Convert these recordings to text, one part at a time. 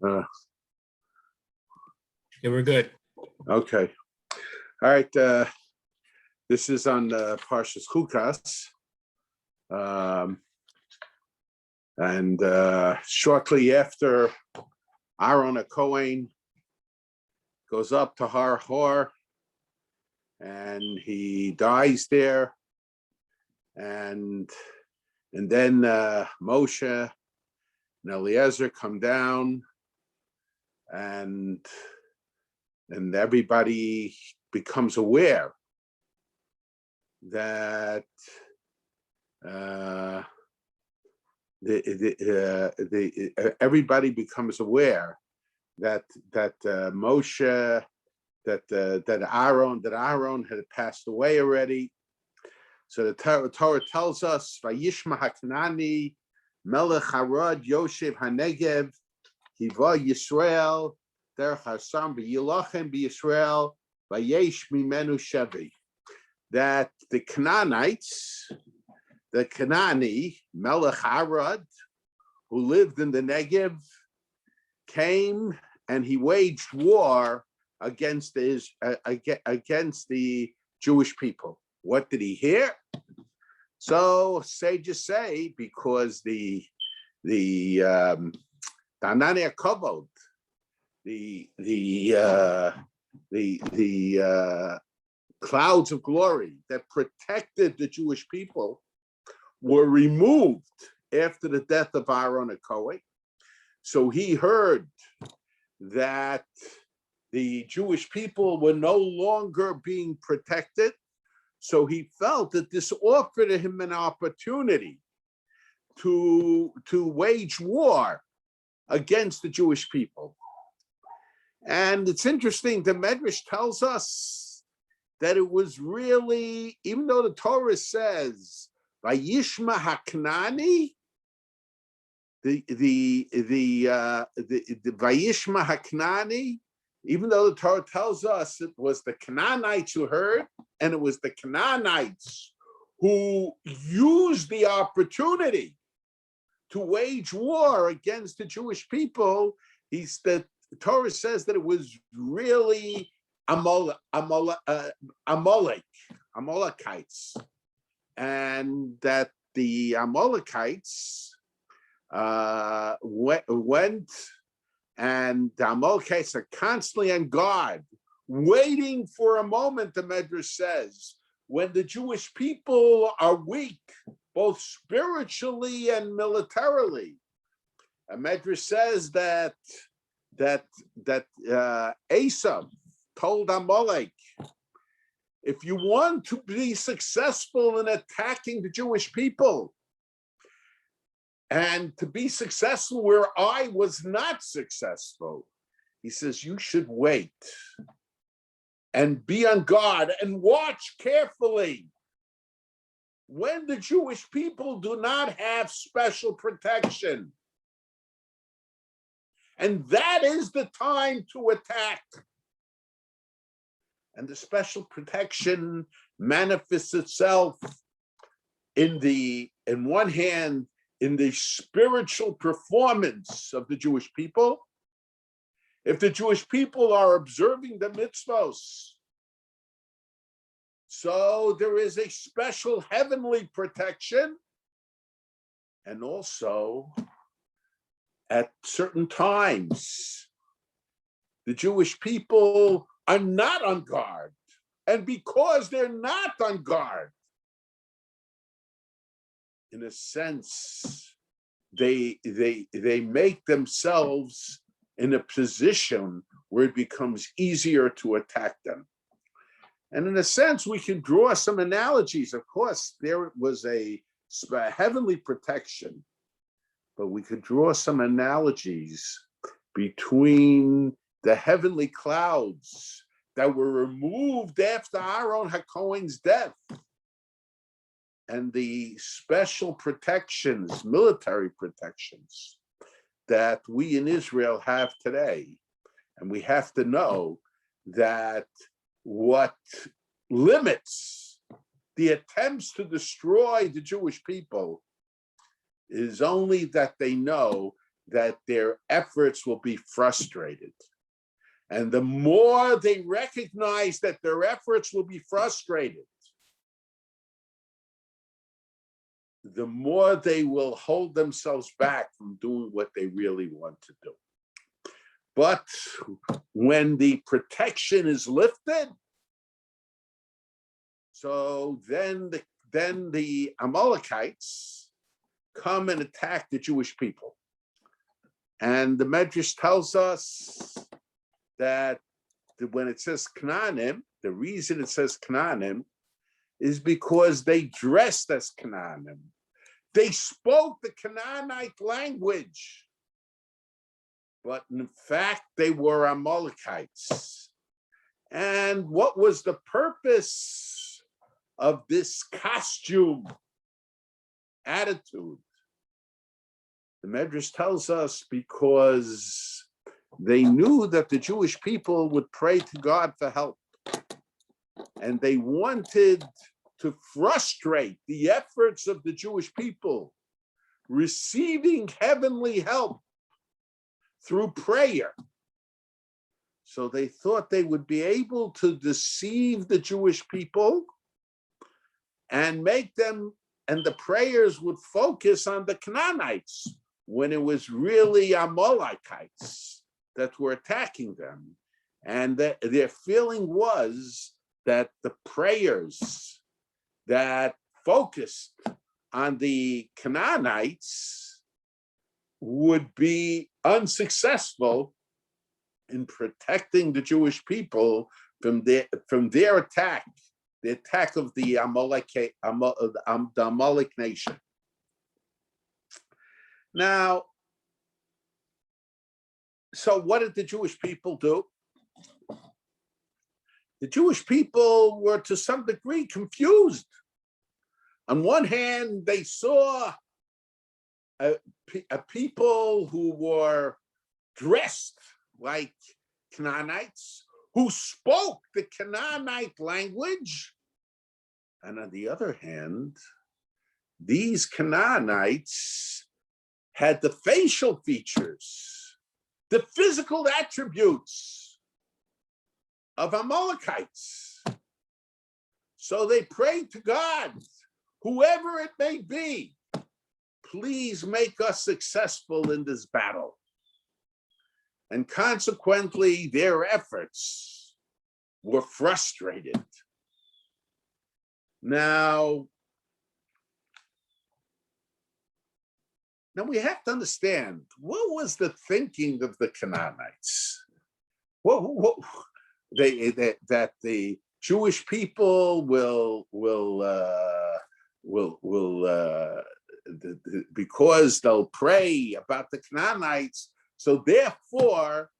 Uh, Okay, we're good. okay. All right. This is on Parshas Chukas. And shortly after Aaron HaKohen goes up to Har Hor and he dies there. And then Moshe and Eliezer come down, and everybody becomes aware that everybody becomes aware that Moshe, that Aaron had passed away already. So the Torah tells us, Vayishma HaKanani Melech Harod Yoshev HaNegev Hiva Yisrael Derech Hasam V'Yilachem B'Yisrael Vayesh Mimenu Shevi. That the Canaanites, the Canaani Melech Harod, who lived in the Negev, came and he waged war against the Jewish people. What did he hear? So sages say because the Danania Kavod, the clouds of glory that protected the Jewish people were removed after the death of Aaron HaKohen. So he heard that the Jewish people were no longer being protected. So he felt that this offered him an opportunity to wage war against the Jewish people. And it's interesting, the Medrash tells us that it was really, even though the Torah says, Vayishma HaKanani, the Vayishma HaKanani, even though the Torah tells us it was the Canaanites who heard, and it was the Canaanites who used the opportunity to wage war against the Jewish people, the Torah says that it was really Amalekites, and that the Amalekites went, and the Amalekites are constantly on guard, waiting for a moment, the Medrash says, when the Jewish people are weak, both spiritually and militarily. A Medrash says that Esau told Amalek, if you want to be successful in attacking the Jewish people, and to be successful where I was not successful, he says, you should wait and be on guard and watch carefully when the Jewish people do not have special protection. And that is the time to attack. And the special protection manifests itself in one hand, in the spiritual performance of the Jewish people. If the Jewish people are observing the mitzvos, so there is a special heavenly protection. And also, at certain times, the Jewish people are not on guard. And because they're not on guard, in a sense, they make themselves in a position where it becomes easier to attack them. And in a sense, we can draw some analogies. Of course, there was a heavenly protection, but we could draw some analogies between the heavenly clouds that were removed after Aaron HaKohen's death and the special protections, military protections, that we in Israel have today. And we have to know that what limits the attempts to destroy the Jewish people is only that they know that their efforts will be frustrated. And the more they recognize that their efforts will be frustrated, the more they will hold themselves back from doing what they really want to do. But when the protection is lifted, so then the Amalekites come and attack the Jewish people. And the Medrash tells us that when it says Canaanim, the reason it says Canaanim is because they dressed as Canaanim. They spoke the Canaanite language, but in fact, they were Amalekites. And what was the purpose of this costume attitude? The Medrash tells us because they knew that the Jewish people would pray to God for help. And they wanted to frustrate the efforts of the Jewish people receiving heavenly help through prayer. So they thought they would be able to deceive the Jewish people and make them, and the prayers would focus on the Canaanites when it was really Amalekites that were attacking them. And their feeling was that the prayers that focused on the Canaanites would be unsuccessful in protecting the Jewish people from their attack, the attack of the Amalek nation. Now, so what did the Jewish people do? The Jewish people were to some degree confused. On one hand, they saw a people who were dressed like Canaanites, who spoke the Canaanite language. And on the other hand, these Canaanites had the facial features, the physical attributes of Amalekites. So they prayed to God, whoever it may be, please make us successful in this battle. And consequently, their efforts were frustrated. Now we have to understand, what was the thinking of the Canaanites? That the Jewish people will because they'll pray about the Canaanites, so therefore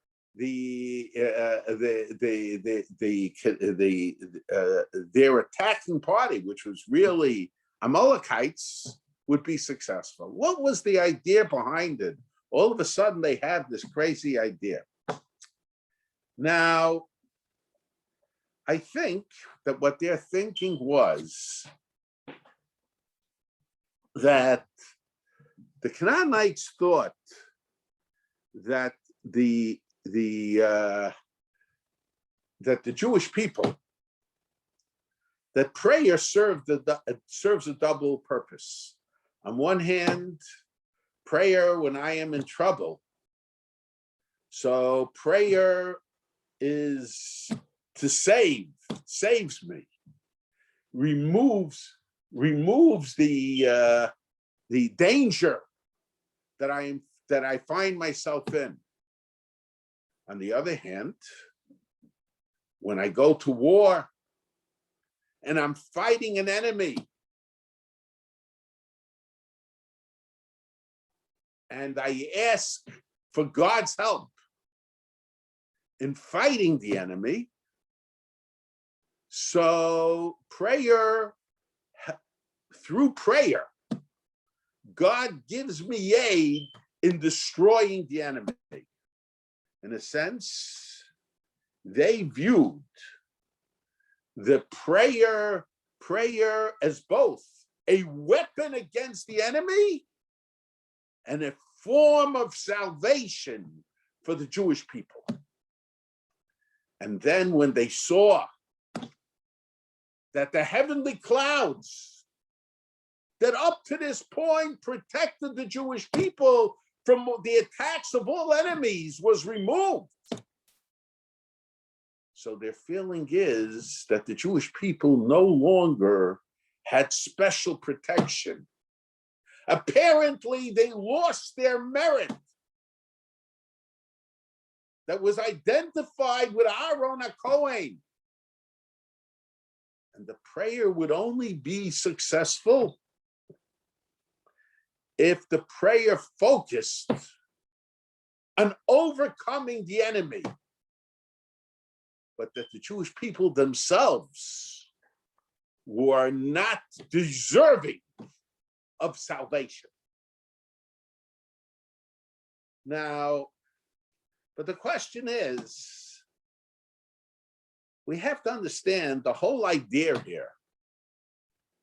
their attacking party, which was really Amalekites, would be successful. What was the idea behind it? All of a sudden, they have this crazy idea. Now, I think that what their thinking was that the Canaanites thought that the Jewish people, that prayer serves a double purpose. On one hand, prayer when I am in trouble. So prayer is to saves me, removes the danger that I find myself in. On the other hand, when I go to war and I'm fighting an enemy, and I ask for God's help in fighting the enemy, so through prayer, God gives me aid in destroying the enemy. In a sense, they viewed the prayer as both a weapon against the enemy and a form of salvation for the Jewish people. And then when they saw that the heavenly clouds that up to this point protected the Jewish people from the attacks of all enemies was removed. So their feeling is that the Jewish people no longer had special protection. Apparently, they lost their merit that was identified with Aaron HaKohen. And the prayer would only be successful if the prayer focused on overcoming the enemy, but that the Jewish people themselves were not deserving of salvation. Now, but the question is, we have to understand the whole idea here.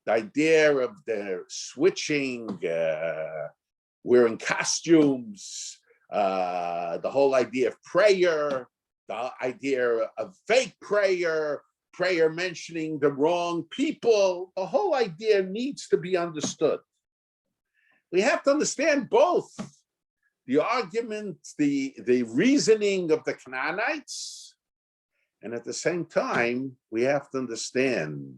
The idea of the switching, wearing costumes, the whole idea of prayer, the idea of fake prayer, prayer mentioning the wrong people, the whole idea needs to be understood. We have to understand both the argument, the reasoning of the Canaanites, and at the same time, we have to understand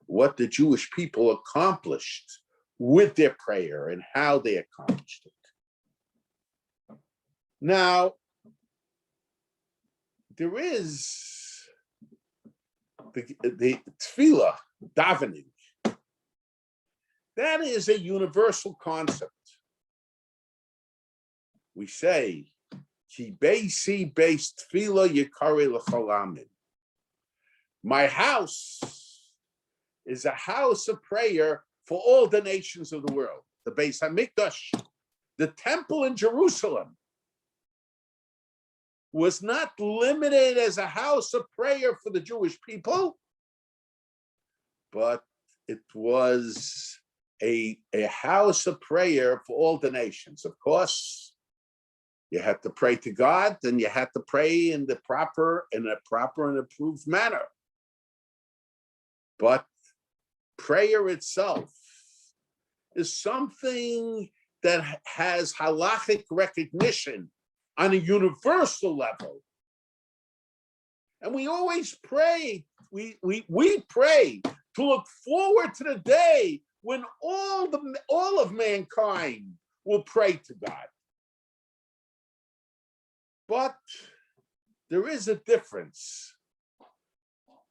what the Jewish people accomplished with their prayer and how they accomplished it. Now, there is the tefillah, davening. That is a universal concept. We say, Ki beisi beis tefillah yikare l'chol amin. My house is a house of prayer for all the nations of the world. The Beis HaMikdash, the temple in Jerusalem, was not limited as a house of prayer for the Jewish people, but it was a house of prayer for all the nations. Of course, you had to pray to God, and you had to pray in a proper and approved manner. But prayer itself is something that has halachic recognition on a universal level. And we always pray, we pray to look forward to the day when all of mankind will pray to God. But there is a difference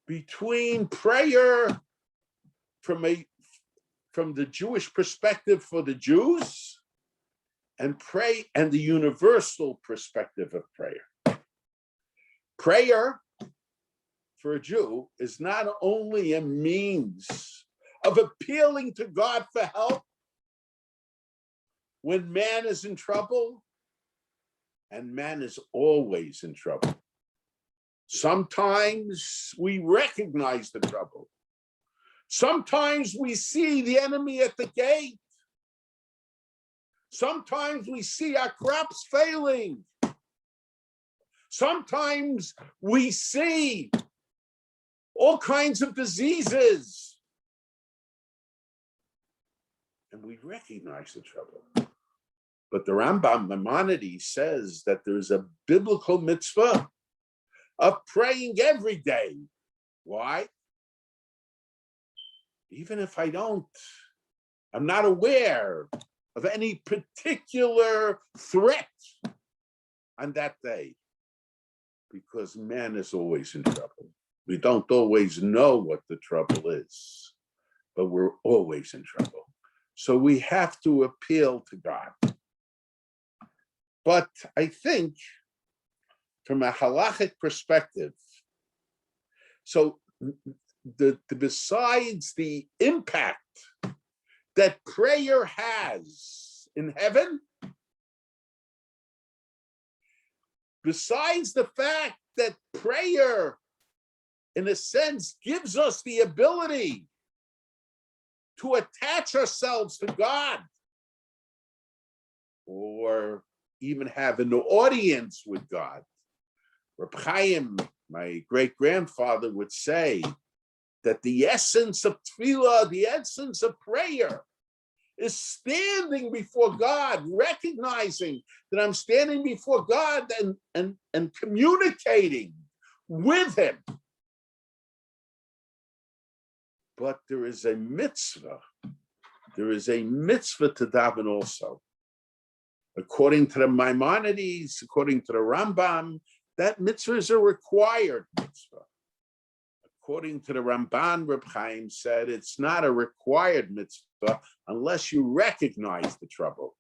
between prayer from the Jewish perspective for the Jews and the universal perspective of prayer. Prayer for a Jew is not only a means of appealing to God for help when man is in trouble, and man is always in trouble. Sometimes we recognize the trouble. Sometimes we see the enemy at the gate. Sometimes we see our crops failing. Sometimes we see all kinds of diseases. And we recognize the trouble. But the Rambam Maimonides says that there's a biblical mitzvah of praying every day. Why? Even if I'm not aware of any particular threat on that day, because man is always in trouble. We don't always know what the trouble is, but we're always in trouble. So we have to appeal to God. But I think from a halachic perspective, so besides the impact that prayer has in heaven, besides the fact that prayer, in a sense, gives us the ability to attach ourselves to God, or even have an audience with God. Reb Chaim, my great-grandfather, would say that the essence of tefillah, the essence of prayer, is standing before God, recognizing that I'm standing before God and communicating with Him. But there is a mitzvah. There is a mitzvah to daven also. According to the Maimonides, according to the Rambam, that mitzvah is a required mitzvah. According to the Ramban, Reb Chaim said it's not a required mitzvah unless you recognize the trouble.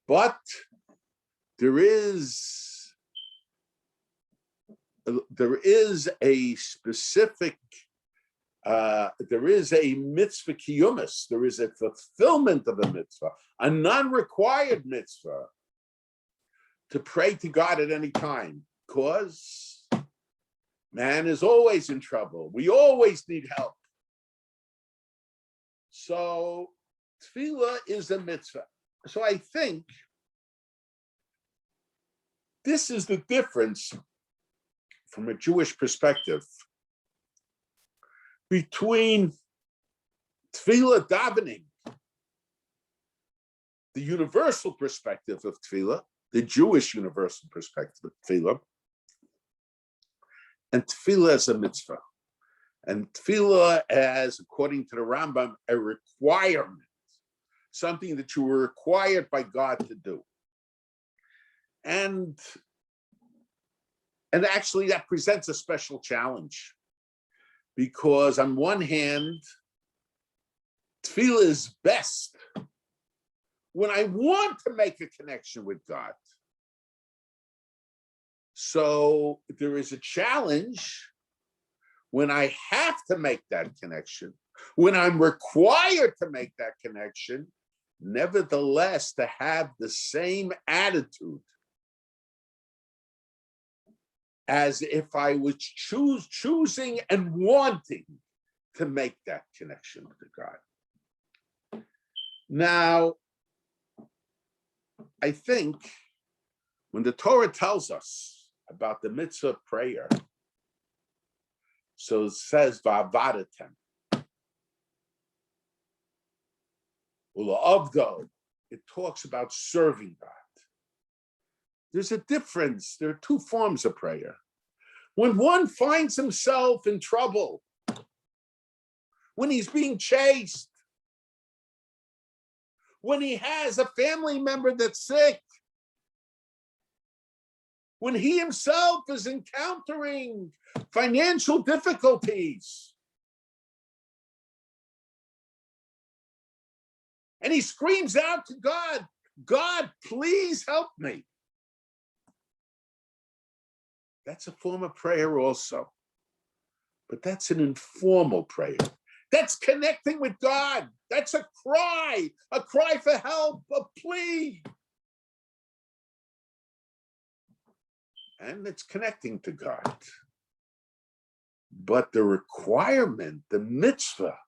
But there is a specific, there is a mitzvah kiyumis, there is a fulfillment of a mitzvah, a non-required mitzvah to pray to God at any time, because man is always in trouble. We always need help. So tefillah is a mitzvah. So I think this is the difference from a Jewish perspective between tefillah davening, the universal perspective of tefillah, the Jewish universal perspective of tefillah, and tefillah as a mitzvah. And tefillah as, according to the Rambam, a requirement, something that you were required by God to do. And actually that presents a special challenge, because on one hand, tefillah is best when I want to make a connection with God. So there is a challenge when I have to make that connection, when I'm required to make that connection, nevertheless, to have the same attitude as if I was choosing and wanting to make that connection to God. Now, I think when the Torah tells us about the mitzvah of prayer, so it says, Va'avadatem. U'la'avdo, it talks about serving God. There's a difference. There are two forms of prayer. When one finds himself in trouble, when he's being chased, when he has a family member that's sick, when he himself is encountering financial difficulties, and he screams out to God, God, please help me. That's a form of prayer also. But that's an informal prayer. That's connecting with God. That's a cry for help, a plea. And it's connecting to God. But the requirement, the mitzvah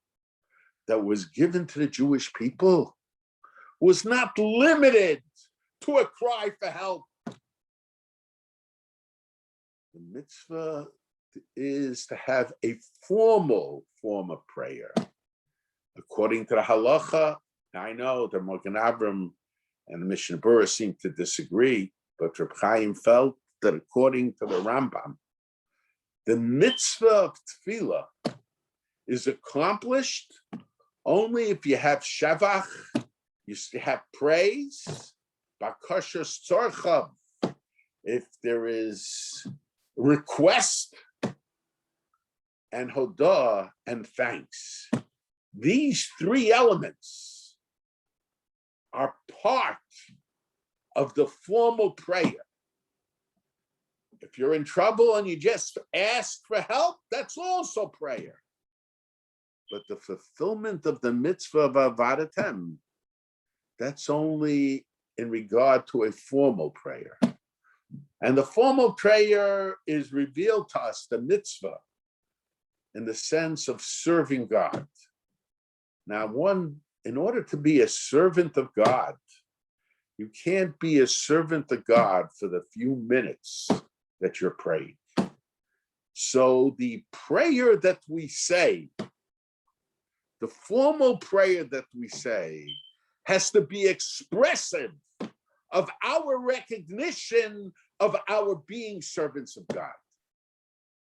that was given to the Jewish people was not limited to a cry for help. The mitzvah is to have a formal form of prayer. According to the halacha, I know the Magen Avraham and the Mishnah Berurah seem to disagree, but Reb Chaim felt that according to the Rambam, the mitzvah of tefillah is accomplished only if you have shavach, you have praise, bakashas tzorchav, if there is request, and hodah, and thanks. These three elements are part of the formal prayer. If you're in trouble and you just ask for help, that's also prayer. But the fulfillment of the mitzvah of avadatem, that's only in regard to a formal prayer. And the formal prayer is revealed to us, the mitzvah, in the sense of serving God. Now, in order to be a servant of God, You can't be a servant of God for the few minutes that you're praying. So the prayer that we say, the formal prayer that we say, has to be expressive of our recognition of our being servants of God.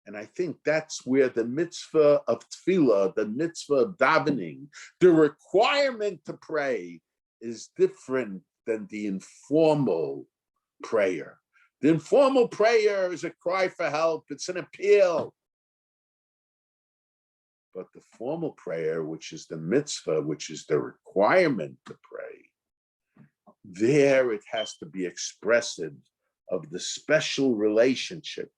And I think that's where the mitzvah of tefillah, the mitzvah of davening, the requirement to pray is different than the informal prayer. The informal prayer is a cry for help, it's an appeal. But the formal prayer, which is the mitzvah, which is the requirement to pray, there it has to be expressive of the special relationship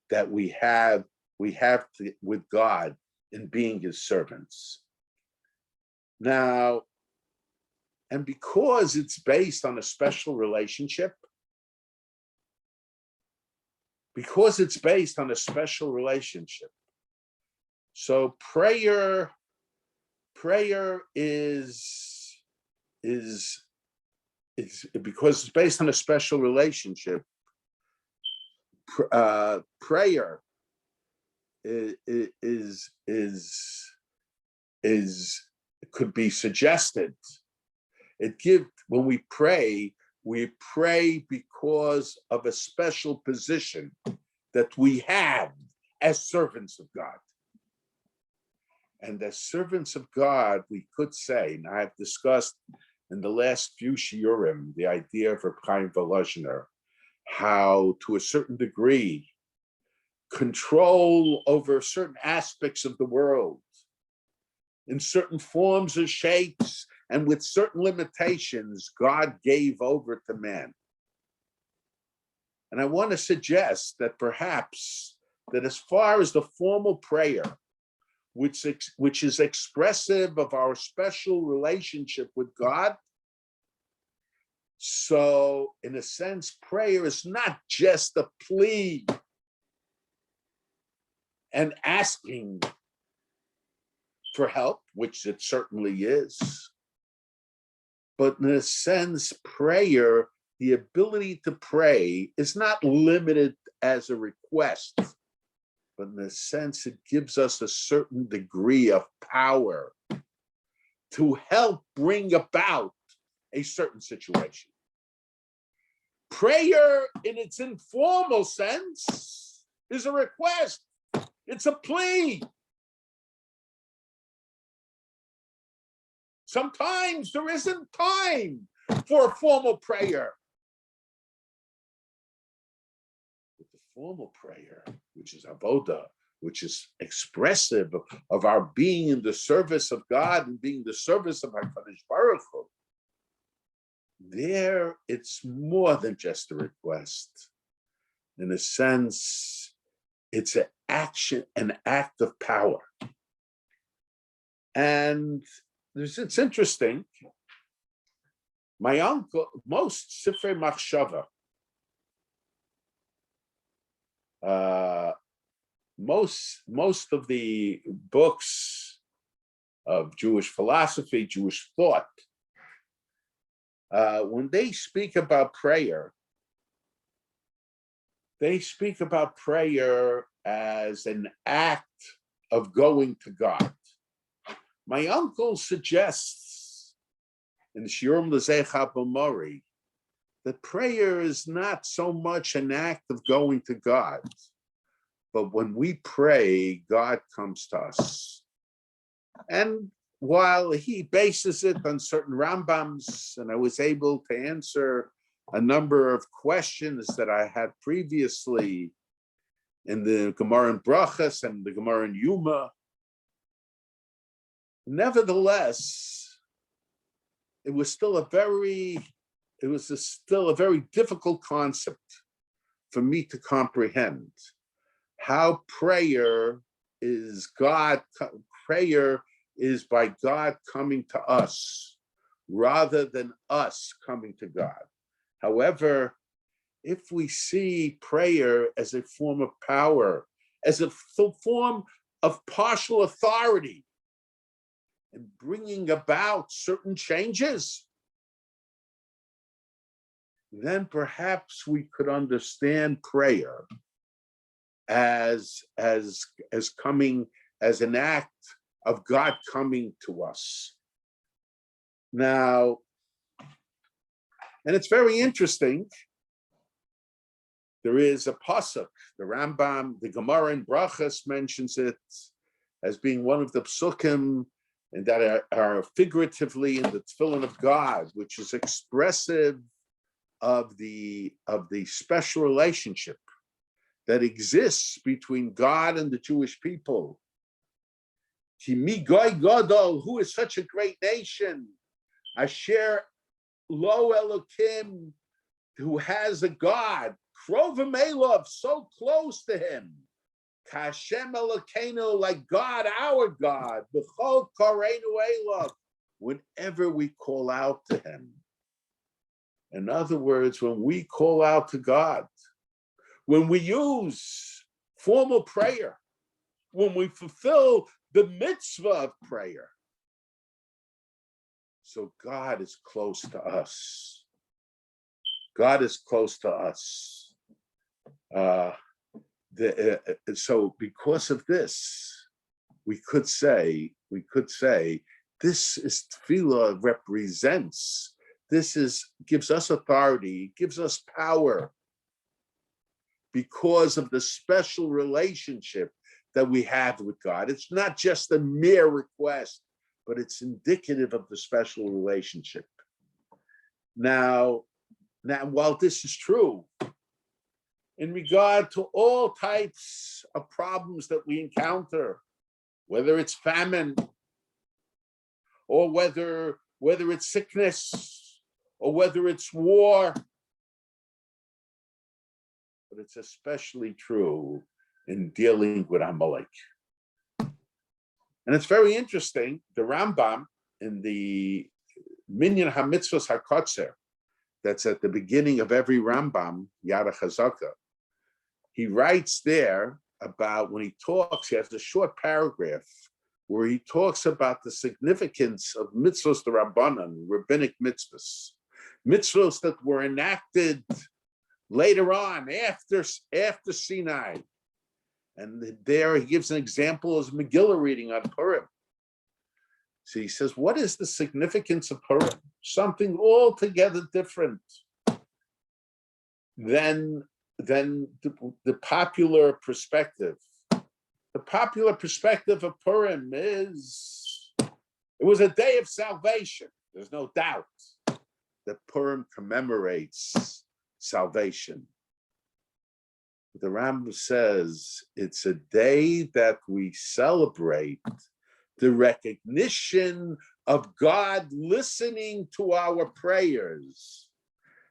that we have with God in being his servants. Now, and because it's based on a special relationship, so prayer is because it's based on a special relationship. Prayer could be suggested. When we pray because of a special position that we have as servants of God. And as servants of God, we could say, and I've discussed in the last few shiurim the idea of Reb Chaim Volozhiner, how to a certain degree control over certain aspects of the world in certain forms or shapes and with certain limitations God gave over to man. And I want to suggest that perhaps that as far as the formal prayer, which is expressive of our special relationship with God, so in a sense, prayer is not just a plea and asking for help, which it certainly is, but in a sense, prayer, the ability to pray is not limited as a request, but in a sense, it gives us a certain degree of power to help bring about a certain situation. Prayer in its informal sense is a request. It's a plea. Sometimes there isn't time for a formal prayer. But the formal prayer, which is avodah, which is expressive of our being in the service of God and being the service of HaKadosh Baruch Hu, there it's more than just a request. In a sense, it's an action, an act of power. And it's interesting. My uncle, most Sifrei Machshava, most of the books of Jewish philosophy, Jewish thought, when they speak about prayer, they speak about prayer as an act of going to God. My uncle suggests in Shiurim L'Zeicha B'Mori that prayer is not so much an act of going to God, but when we pray, God comes to us. And while he bases it on certain Rambams, and I was able to answer a number of questions that I had previously in the Gemara in Brachas and the Gemara in Yuma, nevertheless, it was still a very difficult concept for me to comprehend how prayer is by God coming to us rather than us coming to God. However, if we see prayer as a form of power, as a form of partial authority, and bringing about certain changes, then perhaps we could understand prayer as coming as an act of God coming to us. Now, and it's very interesting. There is a pasuk, the Rambam, the Gemara in Brachas mentions it as being one of the psukim and that are figuratively in the tefillin of God, which is expressive of the special relationship that exists between God and the Jewish people. Ki mi goy gadol, who is such a great nation, asher lo elokim, who has a God, krovim elov, so close to him, kashem elokeinu, like God, our God, b'chol kareinu elov, whenever we call out to him. In other words, when we call out to God, when we use formal prayer, when we fulfill the mitzvah of prayer, so God is close to us. God is close to us. So because of this, we could say this is tefillah represents. Gives us authority, gives us power because of the special relationship that we have with God. It's not just a mere request, but it's indicative of the special relationship. Now, while this is true, in regard to all types of problems that we encounter, whether it's famine, or whether it's sickness, or whether it's war, but it's especially true in dealing with Amalek. And it's very interesting, the Rambam in the Minyan HaMitzvos HaKotzer, that's at the beginning of every Rambam, Yad HaChazaka, he writes there about, when he talks, he has a short paragraph where he talks about the significance of mitzvos d'Rabbanan, rabbinic mitzvos, mitzvos that were enacted later on, after Sinai. And there he gives an example as Megillah reading on Purim. So he says, what is the significance of Purim? Something altogether different than the popular perspective. The popular perspective of Purim is, it was a day of salvation. There's no doubt that Purim commemorates salvation. The Rambam says it's a day that we celebrate the recognition of God listening to our prayers,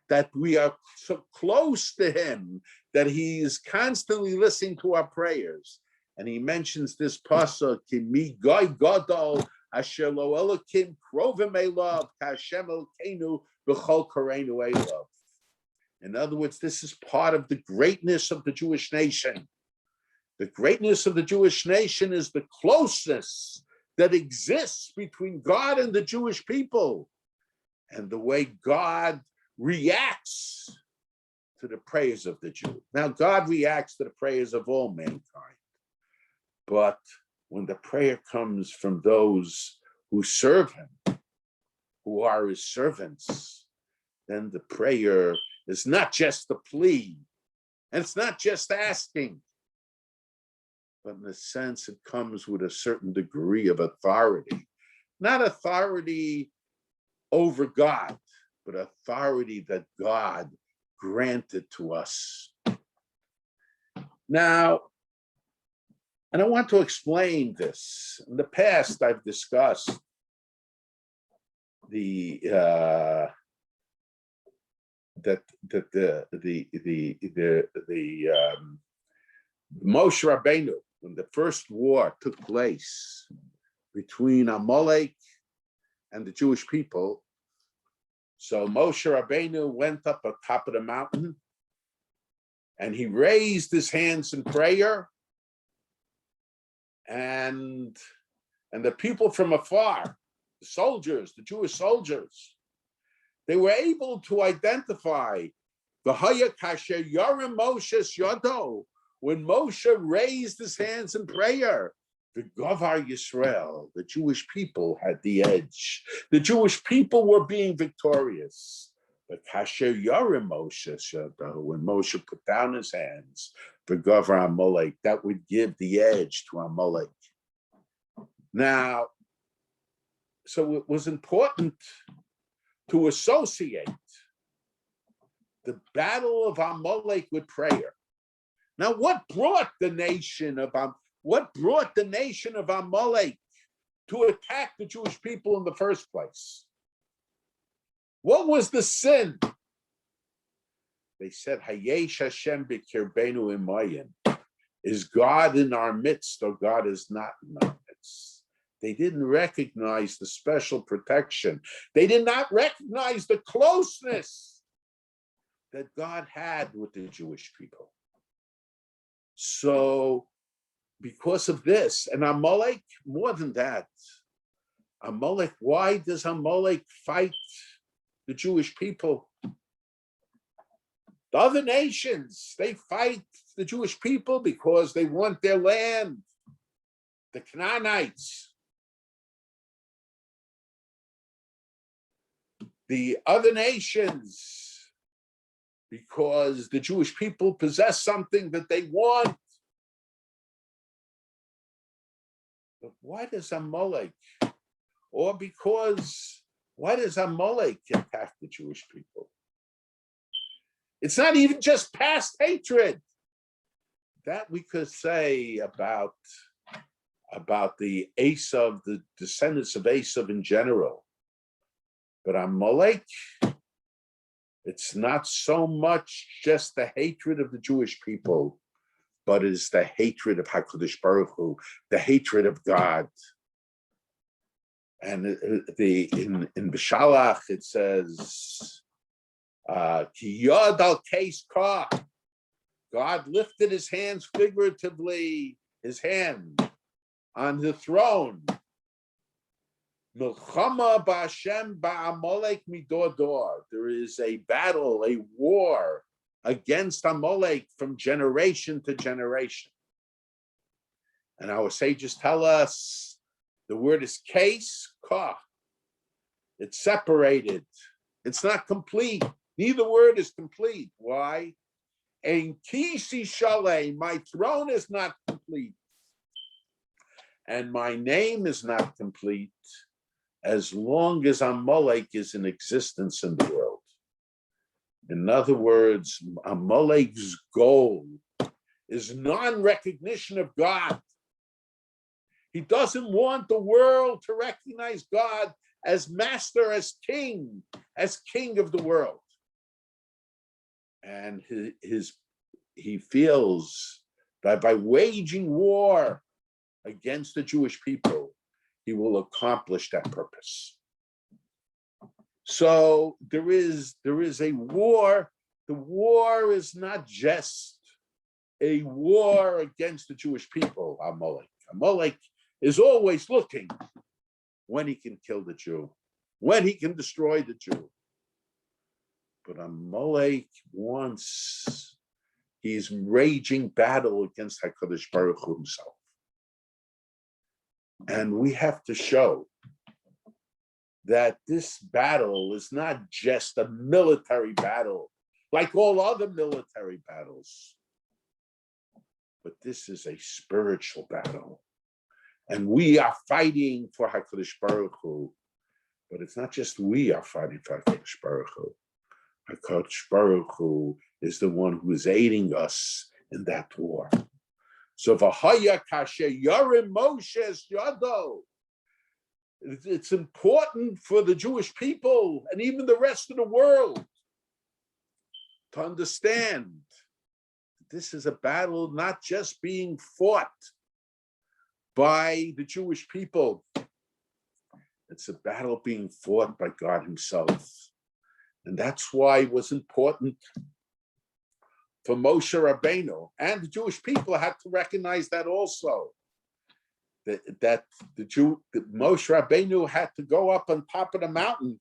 that we are so close to him, that he is constantly listening to our prayers. And he mentions this parsha, Ki mi goy gadol asher lo elokim krovim elov kashem elokeinu b'chol kareinu elov. In other words, this is part of the greatness of the Jewish nation. The greatness of the Jewish nation is the closeness that exists between God and the Jewish people, and the way God reacts to the prayers of the Jew. Now, God reacts to the prayers of all mankind, but when the prayer comes from those who serve him, who are his servants, then the prayer is not just a plea, and it's not just asking, but in a sense, it comes with a certain degree of authority. Not authority over God, but authority that God granted to us. Now, and I want to explain this. In the past, I've discussed the Moshe Rabbeinu, when the first war took place between Amalek and the Jewish people. So Moshe Rabbeinu went up on top of the mountain and he raised his hands in prayer, and the people from afar, the soldiers, the Jewish soldiers, They were able to identify the Haya Kasher Yarim Moshe Yodo, when Moshe raised his hands in prayer. The Govar Yisrael, the Jewish people, had the edge. The Jewish people were being victorious. The Kasher Yarim Moshe Yodo, when Moshe put down his hands, the Govar Amalek, that would give the edge to Amalek. Now, so it was important to associate the battle of Amalek with prayer. Now, what brought the nation of Amalek to attack the Jewish people in the first place? What was the sin? They said, Hayesh Hashem b'kirbeinu imayim. Is God in our midst or God is not in our midst? They didn't recognize the special protection. They did not recognize the closeness that God had with the Jewish people. So, because of this, and Amalek, more than that, Amalek, why does Amalek fight the Jewish people? The other nations, they fight the Jewish people because they want their land. The Canaanites. The other nations, because the Jewish people possess something that they want. But why does Amalek, why does Amalek attack the Jewish people? It's not even just past hatred. That we could say about the Esav, the descendants of Esav in general. But Amalek, it's not so much just the hatred of the Jewish people, but it's the hatred of HaKadosh Baruch Hu, the hatred of God. And in B'Shalach it says, Ki yod al keis ka. God lifted his hands figuratively, his hand on the throne. Milchama ba'Hashem ba'Amalek midor. There is a battle, a war against Amalek from generation to generation. And our sages tell us the word is case, ka. It's separated. It's not complete. Neither word is complete. Why? Ein kisi shalei, my throne is not complete. And my name is not complete as long as Amalek is in existence in the world. In other words, Amalek's goal is non-recognition of God. He doesn't want the world to recognize God as master, as king of the world. And he feels that by waging war against the Jewish people, he will accomplish that purpose. So there is a war. The war is not just a war against the Jewish people, Amalek. Amalek is always looking when he can kill the Jew, when he can destroy the Jew. But Amalek he's raging battle against HaKadosh Baruch Hu himself. And we have to show that this battle is not just a military battle, like all other military battles, but this is a spiritual battle. And we are fighting for HaKadosh Baruch Hu, but it's not just we are fighting for HaKadosh Baruch Hu. HaKadosh Baruch Hu is the one who is aiding us in that war. So v'haya kasher yarim Moshe yado. It's important for the Jewish people and even the rest of the world to understand this is a battle not just being fought by the Jewish people. It's a battle being fought by God himself. And that's why it was important for Moshe Rabbeinu, and the Jewish people had to recognize that also. That Moshe Rabbeinu had to go up on top of the mountain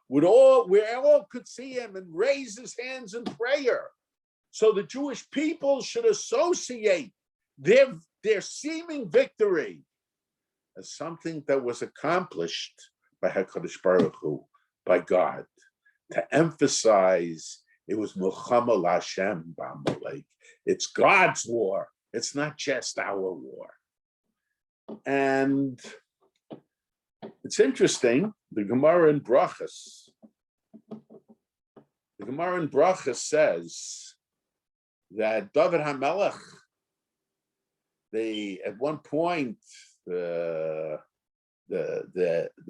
where all could see him and raise his hands in prayer. So the Jewish people should associate their seeming victory as something that was accomplished by HaKadosh Baruch Hu, by God, to emphasize it was Milchama L'Hashem B'Amalek. It's God's war. It's not just our war. And it's interesting, the Gemara in Parshas says that David HaMelech, at one point, the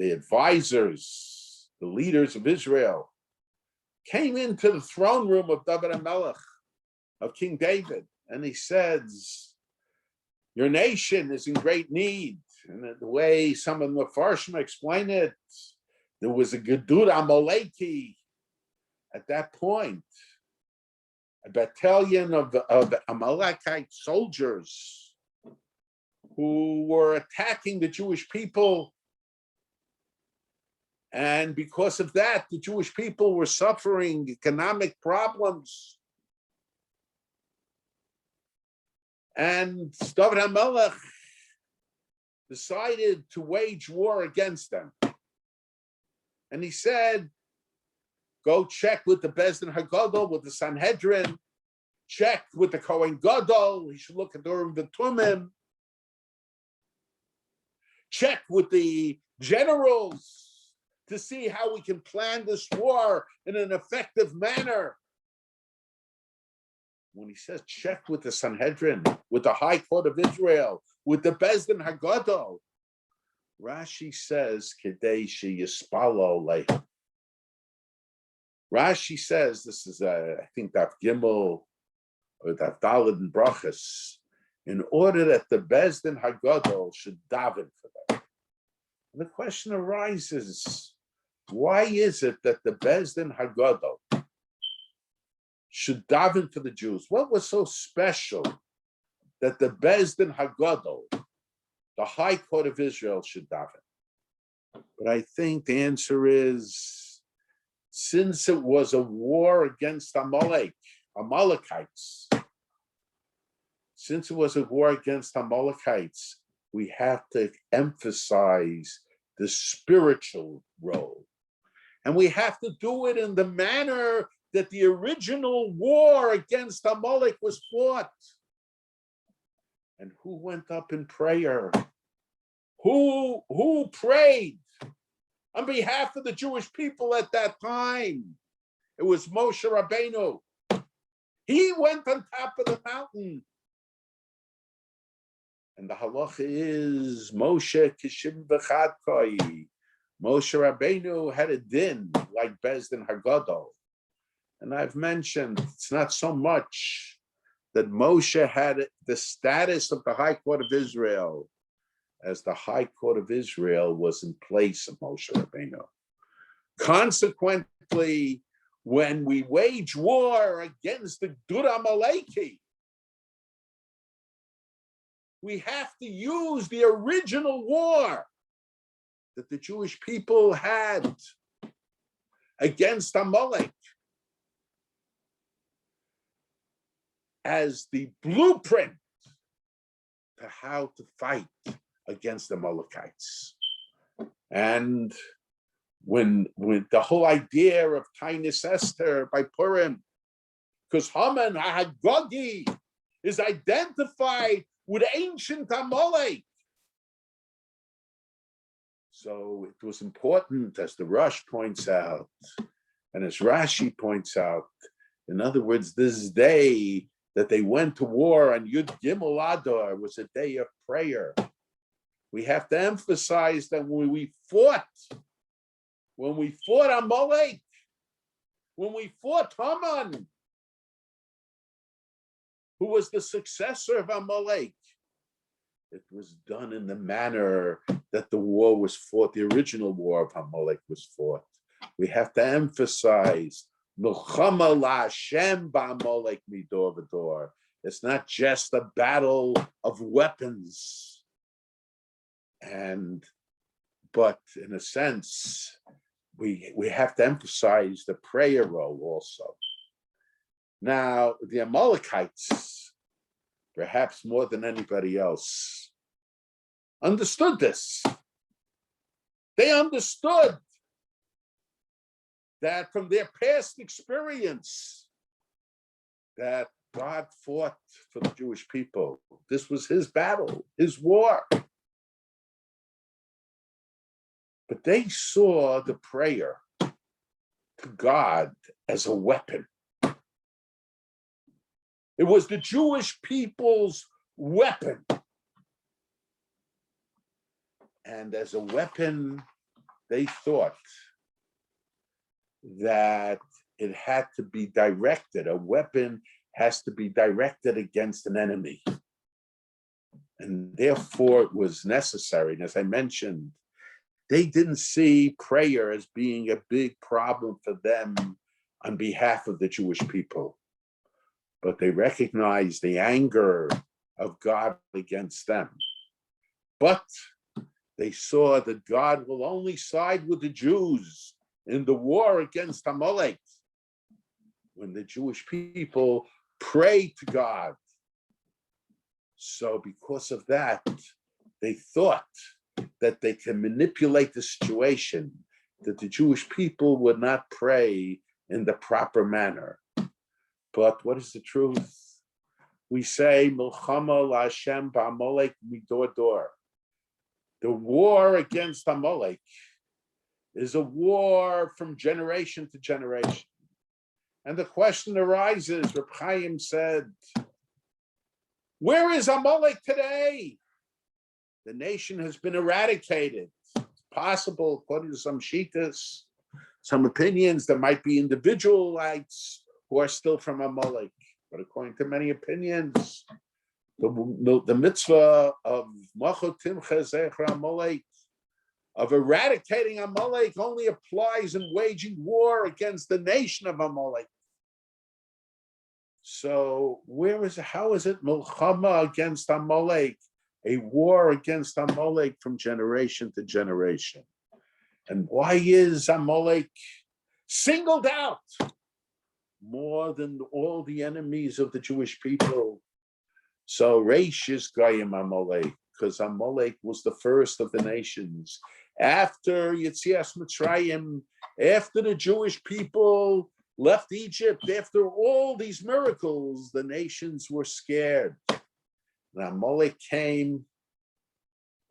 advisors, the leaders of Israel, came into the throne room of David HaMelech, of King David, and he says, your nation is in great need. And the way some of the Farshim explain it, there was a Gedud Amaleki at that point, a battalion of Amalekite soldiers who were attacking the Jewish people. And because of that, the Jewish people were suffering economic problems. And David HaMelech decided to wage war against them. And he said, go check with the Bezdin HaGadol, with the Sanhedrin, check with the Kohen Gadol, he should look at the Tumim, check with the generals to see how we can plan this war in an effective manner. When he says check with the Sanhedrin, with the High Court of Israel, with the Bezdin HaGadol, Rashi says, Kedei sheyispalo leihem. Rashi says, this is, I think, Daf Gimel, or Daf Daled in Parshas, in order that the Bezdin HaGadol should daven for them. And the question arises, why is it that the Bezdin HaGadol should daven for the Jews? What was so special that the Bezdin HaGadol, the High Court of Israel, should daven? But I think the answer is, since it was a war against Amalekites, since it was a war against Amalekites, we have to emphasize the spiritual role. And we have to do it in the manner that the original war against Amalek was fought. And who went up in prayer? Who prayed on behalf of the Jewish people at that time? It was Moshe Rabbeinu. He went on top of the mountain. And the halacha is Moshe Kishim V'chad Koi. Moshe Rabbeinu had a din like Bezdin HaGadol. And I've mentioned it's not so much that Moshe had the status of the High Court of Israel as the High Court of Israel was in place of Moshe Rabbeinu. Consequently, when we wage war against the Gedud Amaleki, we have to use the original war that the Jewish people had against Amalek as the blueprint to how to fight against the Amalekites. And when the whole idea of Tainis Esther by Purim, because Haman HaGogi is identified with ancient Amalek. So it was important, as the Rosh points out, and as Rashi points out, in other words, this day that they went to war on Yud Gimel Adar was a day of prayer. We have to emphasize that when we fought Amalek, when we fought Haman, who was the successor of Amalek, it was done in the manner that the war was fought, the original war of Amalek was fought. We have to emphasize Milchama L'Hashem B'Amalek Midor V'Dor. It's not just a battle of weapons, but in a sense, we have to emphasize the prayer role also. Now, the Amalekites, perhaps more than anybody else, understood this. They understood that from their past experience, that God fought for the Jewish people. This was his battle, his war. But they saw the prayer to God as a weapon. It was the Jewish people's weapon. And as a weapon, they thought that it had to be directed. A weapon has to be directed against an enemy. And therefore it was necessary. And as I mentioned, they didn't see prayer as being a big problem for them on behalf of the Jewish people. But they recognized the anger of God against them. But they saw that God will only side with the Jews in the war against Amalek when the Jewish people pray to God. So because of that, they thought that they can manipulate the situation, that the Jewish people would not pray in the proper manner. But what is the truth? We say, Milchama LaHashem ba'Amalek midor dor. The war against Amalek is a war from generation to generation. And the question arises, Reb Chaim said, where is Amalek today? The nation has been eradicated. It's possible, according to some shittas, some opinions, there might be individualites who are still from Amalek. But according to many opinions, the mitzvah of Machot Timcha Zecher Amalek, of eradicating Amalek, only applies in waging war against the nation of Amalek. So how is it Milchama against Amalek, a war against Amalek from generation to generation? And why is Amalek singled out more than all the enemies of the Jewish people? So Reish is Goyim Amalek, because Amalek was the first of the nations. After Yetzias Mitzrayim, after the Jewish people left Egypt, after all these miracles, the nations were scared. And Amalek came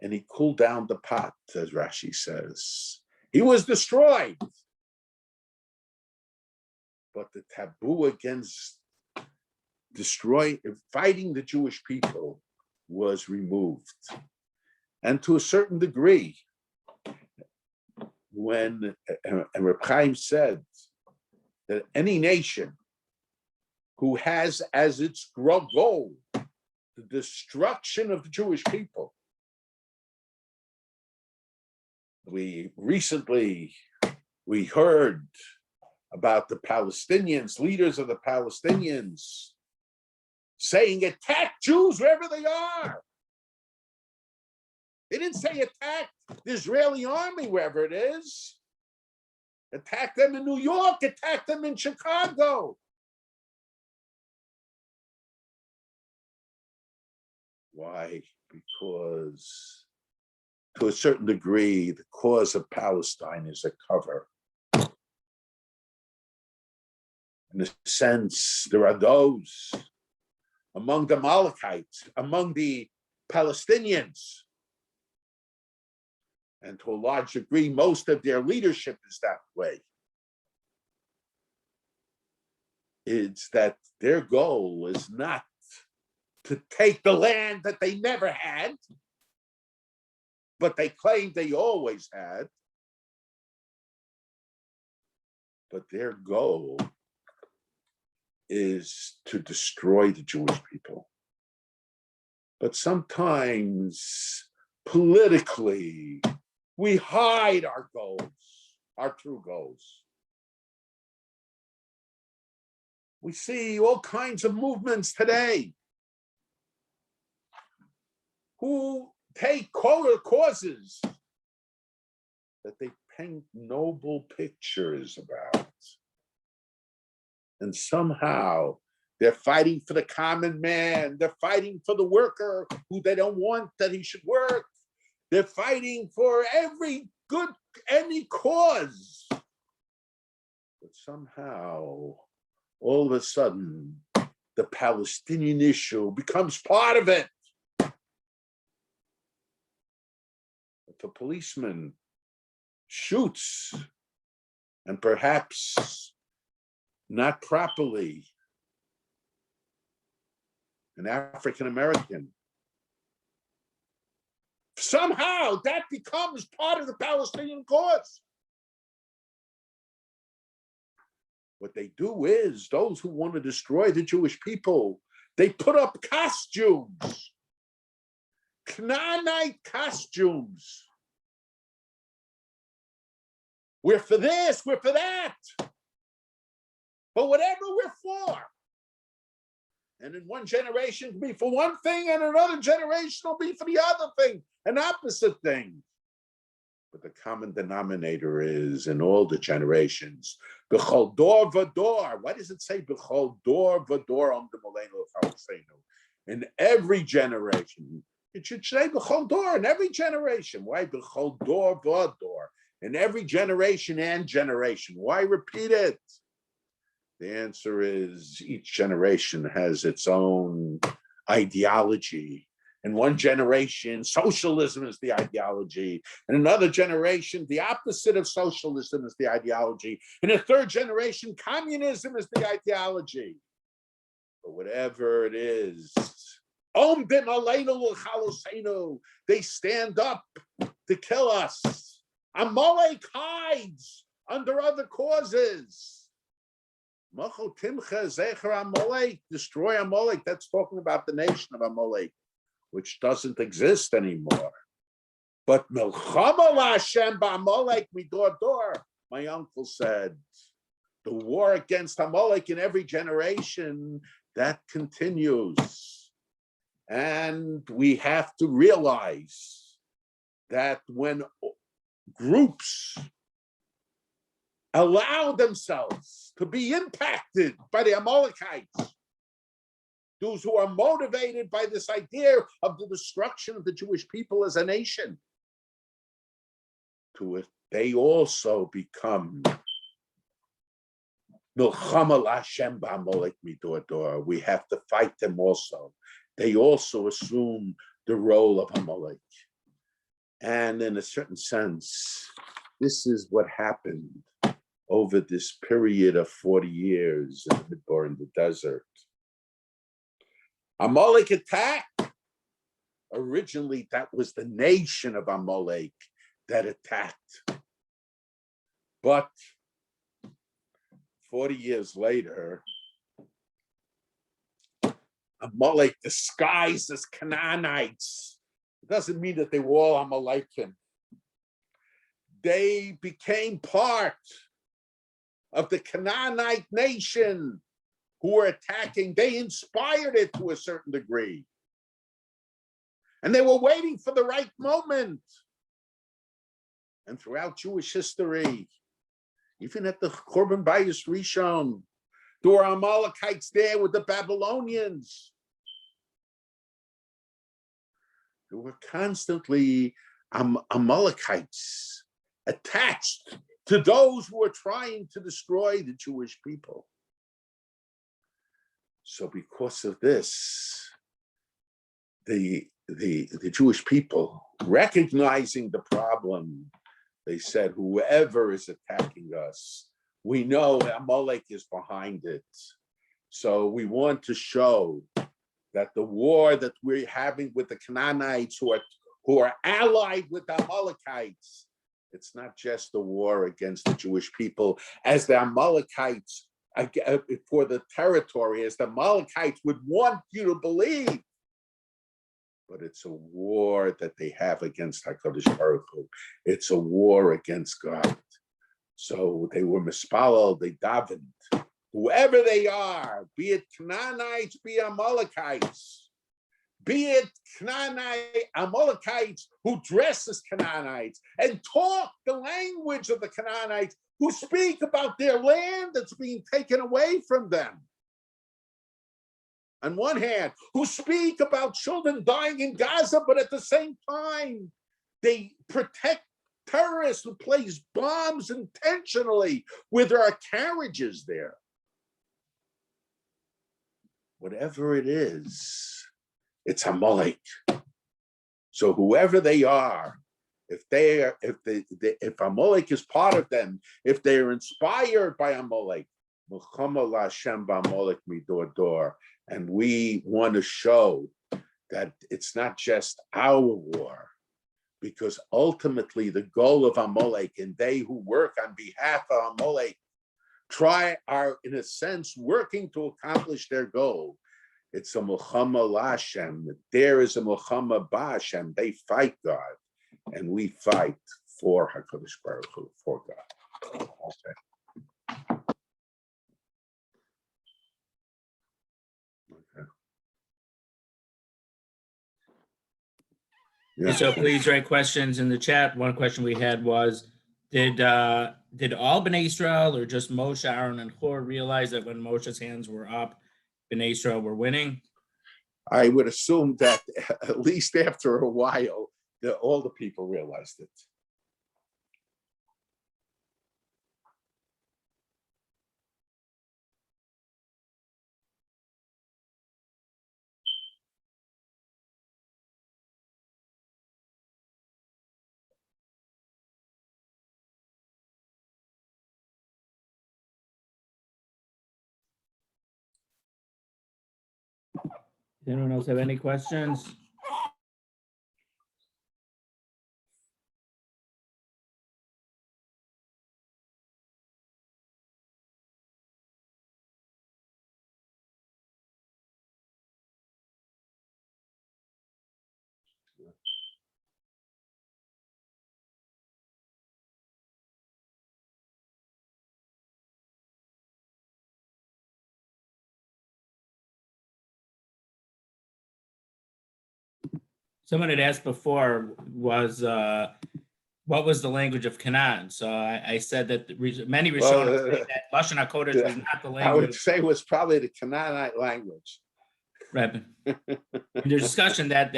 and he cooled down the pot, as Rashi says. He was destroyed. But the taboo against fighting the Jewish people was removed. And to a certain degree, when Reb Chaim said that any nation who has as its goal the destruction of the Jewish people, we heard about the Palestinians, leaders of the Palestinians, saying attack Jews wherever they are. They didn't say attack the Israeli army wherever it is. Attack them in New York, attack them in Chicago. Why? Because to a certain degree, the cause of Palestine is a cover. In a sense, there are those among the Amalekites, among the Palestinians, and to a large degree, most of their leadership is that way. It's that their goal is not to take the land that they never had, but they claim they always had. But their goal is to destroy the Jewish people. But sometimes politically, we hide our goals, our true goals. We see all kinds of movements today who take causes that they paint noble pictures about. And somehow they're fighting for the common man. They're fighting for the worker who they don't want that he should work. They're fighting for any cause. But somehow, all of a sudden, the Palestinian issue becomes part of it. If a policeman shoots, and perhaps not properly, an African American, somehow that becomes part of the Palestinian cause. What they do is, those who want to destroy the Jewish people, they put up costumes, Canaanite costumes. We're for this, we're for that. But whatever we're for. And in one generation it'll be for one thing, and another generation will be for the other thing, an opposite thing. But the common denominator is, in all the generations, b'chol dor v'dor. Why does it say b'chol dor v'dor om d'moleinu chalseinu? In every generation. It should say b'chol dor, in every generation. Why b'chol dor v'dor? In every generation and generation. Why repeat it? The answer is, each generation has its own ideology. In one generation, socialism is the ideology. In another generation, the opposite of socialism is the ideology. In a third generation, communism is the ideology. But whatever it is, they stand up to kill us. Amalek hides under other causes. Destroy Amalek. That's talking about the nation of Amalek, which doesn't exist anymore. But Milchama Hashem ba'Amalek midor dor, my uncle said, the war against Amalek in every generation, that continues. And we have to realize that when groups allow themselves to be impacted by the Amalekites, those who are motivated by this idea of the destruction of the Jewish people as a nation, to it, they also become Milchama L'Hashem ba'Amalek midor dor. We have to fight them also. They also assume the role of Amalek. And in a certain sense, this is what happened over this period of 40 years in the Midbar, in the desert. Amalek attacked. Originally, that was the nation of Amalek that attacked. But 40 years later, Amalek disguised as Canaanites. It doesn't mean that they were all Amalekim. They became part of the Canaanite nation who were attacking. They inspired it to a certain degree. And they were waiting for the right moment. And throughout Jewish history, even at the Korban Bayis Rishon, there were Amalekites there with the Babylonians. There were constantly Amalekites attached to those who were trying to destroy the Jewish people. So because of this, the Jewish people, recognizing the problem, they said, whoever is attacking us, we know Amalek is behind it. So we want to show that the war that we're having with the Canaanites who are allied with the Amalekites, it's not just a war against the Jewish people, as the Amalekites for the territory, as the Amalekites would want you to believe. But it's a war that they have against HaKadosh Baruch Hu. It's a war against God. So they were mispalel, they davened. Whoever they are, be it Canaanites, be Amalekites, be it Canaanite, Amalekites who dress as Canaanites and talk the language of the Canaanites, who speak about their land that's being taken away from them. On one hand, who speak about children dying in Gaza, but at the same time, they protect terrorists who place bombs intentionally where there are carriages there. Whatever it is, it's Amalek. So whoever they are, if Amalek is part of them, if they are inspired by Amalek, and we want to show that it's not just our war, because ultimately the goal of Amalek and they who work on behalf of Amalek are in a sense working to accomplish their goal. It's a Mulchama Lashem. There is a Mulchama Ba'Hashem. They fight God, and we fight for HaKadosh Baruch Hu, for God. Okay. Yeah. So please write questions in the chat. One question we had was, did all Bnei Israel or just Moshe, Aaron, and Hur realize that when Moshe's hands were up, Bnei Israel were winning? I would assume that at least after a while, all the people realized it. Anyone else have any questions? Someone had asked before what was the language of Canaan? So I said that many Rishonim say that Lashon HaKodesh was not the language. I would say it was probably the Canaanite language. Right. There's discussion that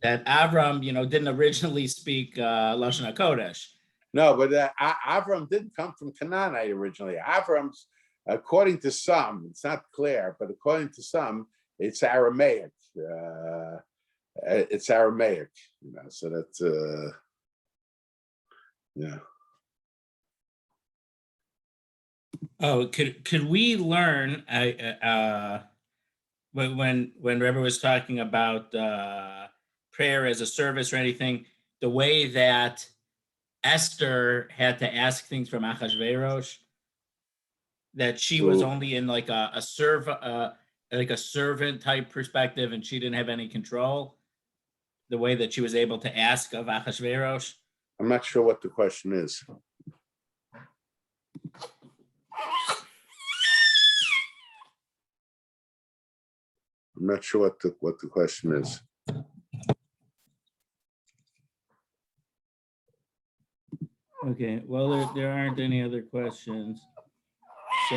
Avram, didn't originally speak Lashon HaKodesh. No, but Avram didn't come from Canaanite originally. Avram's, according to some, it's not clear, but according to some, it's Aramaic. It's Aramaic, so that's yeah. Oh, could we learn when Rabbi was talking about prayer as a service or anything, the way that Esther had to ask things from Achashverosh, that she was only in like a servant type perspective, and she didn't have any control. The way that she was able to ask of Achashverosh. I'm not sure what the question is. I'm not sure what the question is. Okay, well, there aren't any other questions. So